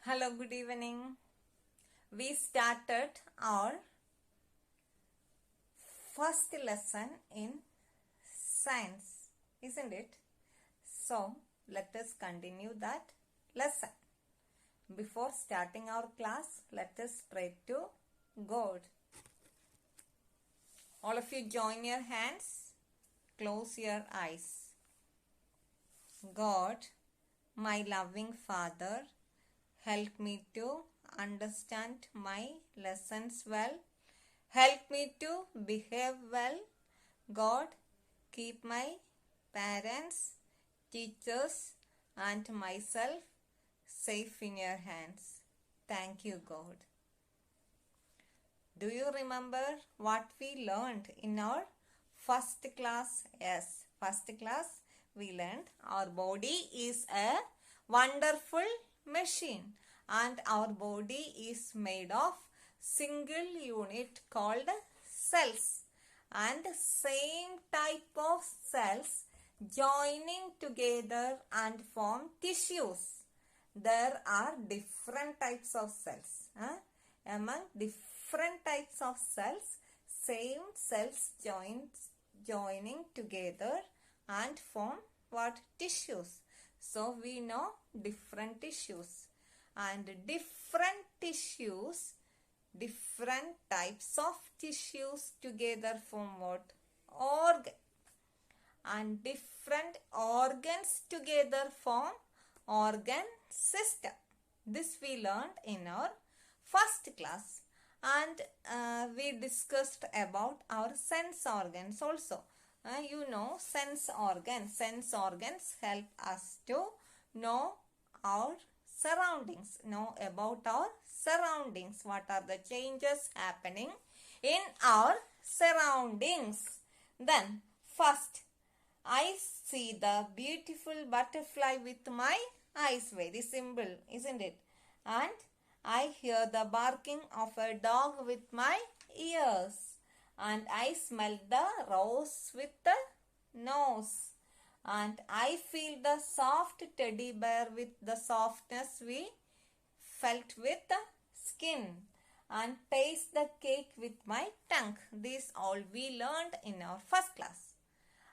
Hello, good evening. We started our first lesson in science, isn't it? So, let us continue that lesson. Before starting our class, let us pray to God. All of you join your hands, close your eyes. God, my loving Father, help me to understand my lessons well. Help me to behave well. God, keep my parents, teachers, and myself safe in your hands. Thank you, God. Do you remember what we learned in our first class? Yes, first class we learned our body is a wonderful machine and our body is made of single unit called cells, and same type of cells joining together and form tissues. There are different types of cells. Among different types of cells, same cells joining together and form what? Tissues. So we know different tissues, and different tissues, different types of tissues together form what? Organ. And different organs together form organ system. This we learned in our first class, and we discussed about our sense organs also. Sense organs help us to know our surroundings, know about our surroundings, what are the changes happening in our surroundings. Then first, I see the beautiful butterfly with my eyes. Very simple, isn't it? And I hear the barking of a dog with my ears. And I smell the rose with the nose. And I feel the soft teddy bear with the softness we felt with the skin. And taste the cake with my tongue. These all we learned in our first class.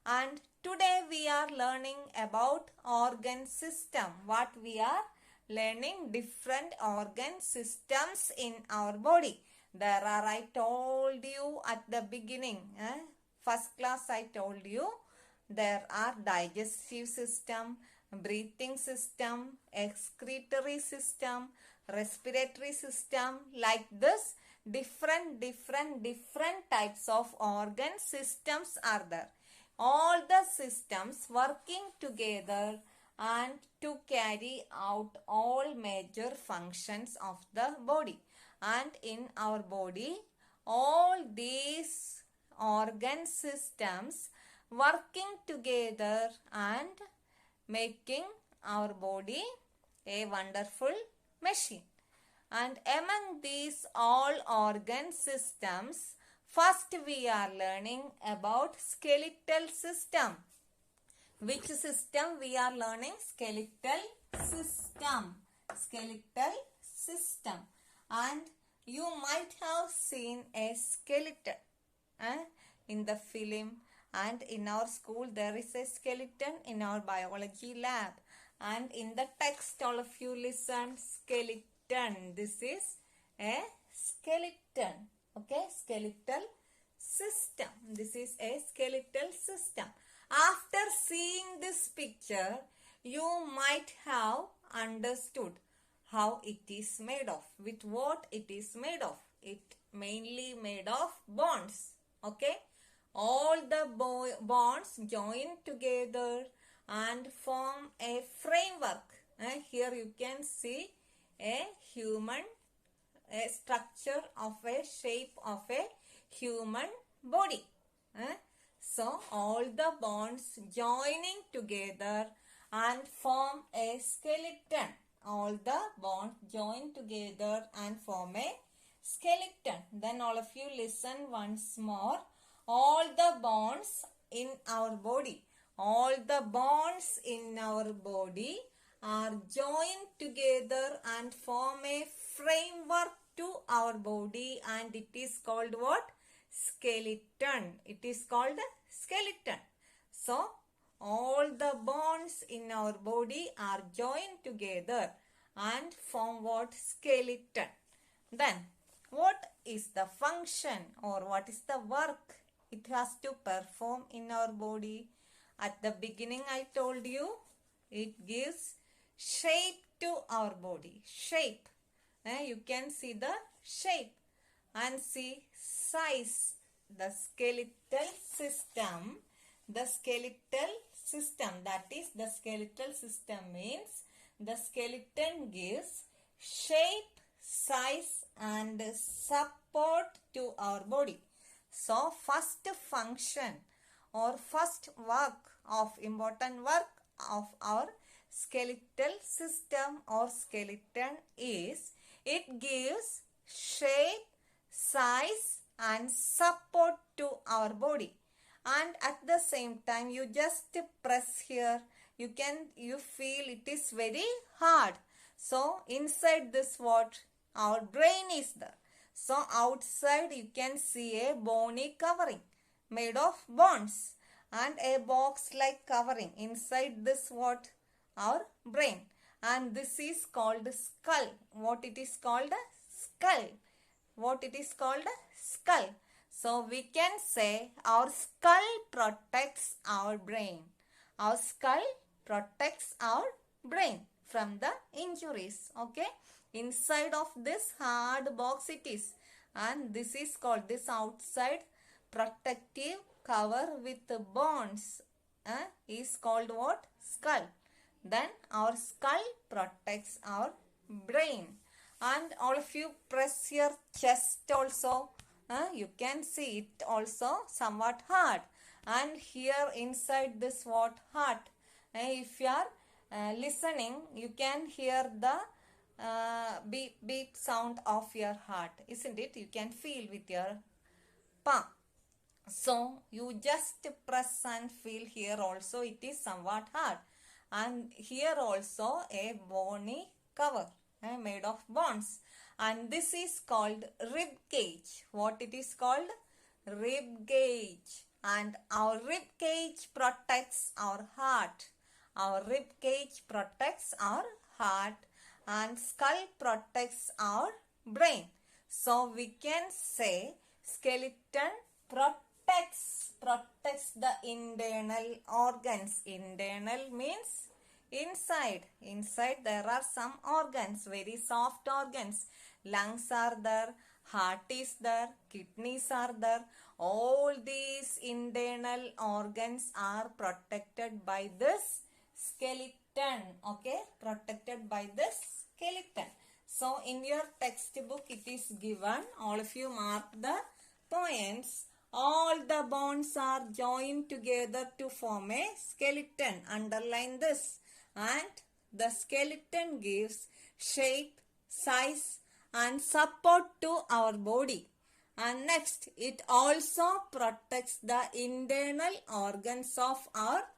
And today we are learning about organ system. What we are learning? Different organ systems in our body. There are, I told you at the beginning, first class I told you, there are digestive system, breathing system, excretory system, respiratory system, like this. Different types of organ systems are there. All the systems working together and to carry out all major functions of the body. And in our body, all these organ systems working together and making our body a wonderful machine. And among these all organ systems, first we are learning about skeletal system. Which system we are learning? Skeletal system. Skeletal system. And you might have seen a skeleton in the film, and in our school there is a skeleton in our biology lab, and in the text all of you listen, skeleton. This is a skeleton. Okay, skeletal system. This is a skeletal system. After seeing this picture, you might have understood how it is made of, with what it is made of. It mainly made of bones. Okay, all the bones join together and form a framework. Here you can see a structure of a shape of a human body. So all the bones joining together and form a skeleton. All the bones join together and form a skeleton. Then all of you listen once more. All the bones in our body. All the bones in our body are joined together and form a framework to our body, and it is called what? Skeleton. It is called skeleton. So, all the bones in our body are joined together and form what? Skeleton. Then, what is the function or what is the work it has to perform in our body? At the beginning, I told you it gives shape to our body. Shape. You can see the shape and see size. The skeletal system. The skeletal system, that is the skeletal system means the skeleton gives shape, size and support to our body. So first function or first important work of our skeletal system or skeleton is it gives shape, size and support to our body. And at the same time you just press here, you feel it is very hard. So inside this what? Our brain is there. So outside you can see a bony covering made of bones and a box like covering. Inside this what? Our brain. And this is called skull. What it is called? Skull. What it is called? Skull. So we can say our skull protects our brain. Our skull protects our brain from the injuries. Okay. Inside of this hard box it is. And this is called, this outside protective cover with bones is called what? Skull. Then our skull protects our brain. And all of you press your chest also. You can see it also somewhat hard. And here inside this what? Heart. If you are listening, you can hear the beat beat sound of your heart, isn't it? You can feel with your palm. So you just press and feel here also it is somewhat hard. And here also a bony cover made of bones. And this is called rib cage. What it is called? Rib cage. And our rib cage protects our heart. Our rib cage protects our heart and skull protects our brain. So we can say skeleton protects the internal organs. Internal means inside. Inside there are some organs, very soft organs. Lungs are there, heart is there, kidneys are there. All these internal organs are protected by this skeleton. Okay, protected by this skeleton. So in your textbook it is given, all of you mark the points. All the bones are joined together to form a skeleton. Underline this. And the skeleton gives shape, size and support to our body. And next, it also protects the internal organs of our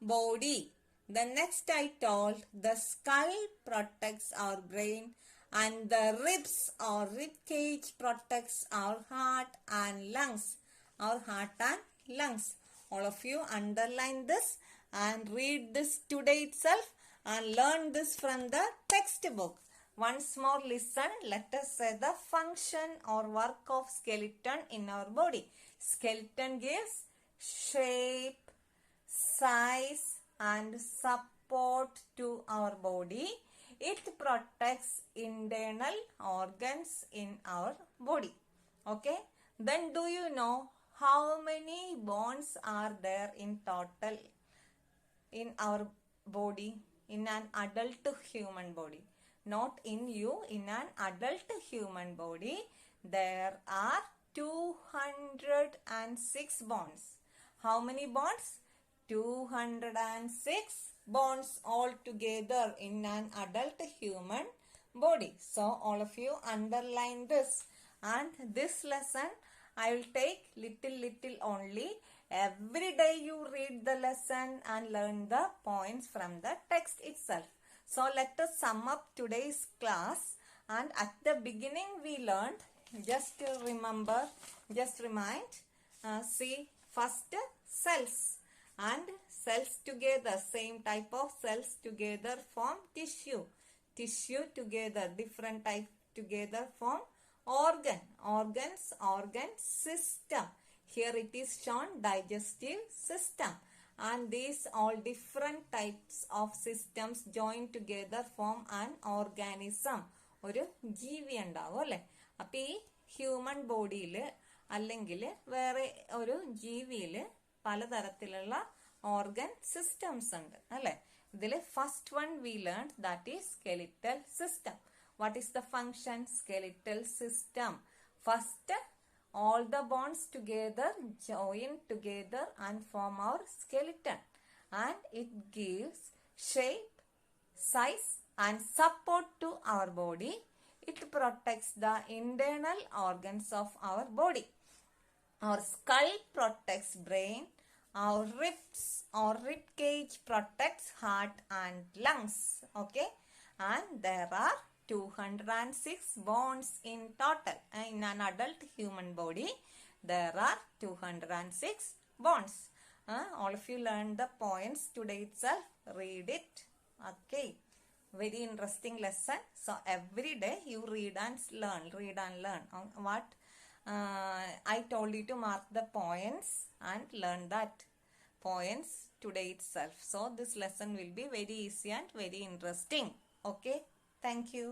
body. The next I told, the skull protects our brain and the ribs or rib cage protects our heart and lungs. Our heart and lungs. All of you underline this and read this today itself and learn this from the textbook. Once more listen, let us say the function or work of skeleton in our body. Skeleton gives shape, size and support to our body. It protects internal organs in our body. Okay. Then do you know how many bones are there in total in our body, in an adult human body? Not in you, in an adult human body, there are 206 bones. How many bones? 206 bones altogether in an adult human body. So all of you underline this. And this lesson I will take little only. Every day you read the lesson and learn the points from the text itself. So let us sum up today's class. And at the beginning we learned, just remember, just remind, see first cells, and cells together, same type of cells together form tissue. Tissue together, different type together form organ. Organs, organ system. Here it is shown digestive system. And these all different types of systems joined together form an organism. ഒരു ജീവി ഉണ്ടാവും അല്ലെ. അപ്പൊ ഈ human ബോഡിയിൽ അല്ലെങ്കിൽ വേറെ ഒരു ജീവിയിൽ പലതരത്തിലുള്ള ഓർഗൻ സിസ്റ്റംസ് ഉണ്ട് അല്ലെ. ഇതിൽ first one we learn that is skeletal system. What is the function? Skeletal system. First, all the bones together join together and form our skeleton, and it gives shape, size and support to our body. It protects the internal organs of our body. Our skull protects brain. Our ribs or rib cage protects heart and lungs. Okay, and there are 206 bones in total. In an adult human body, there are 206 bones. All of you learned the points today itself. Read it. Okay. Very interesting lesson. So every day you read and learn. Read and learn. What I told you to mark the points and learn that points today itself. So this lesson will be very easy and very interesting. Okay. Thank you.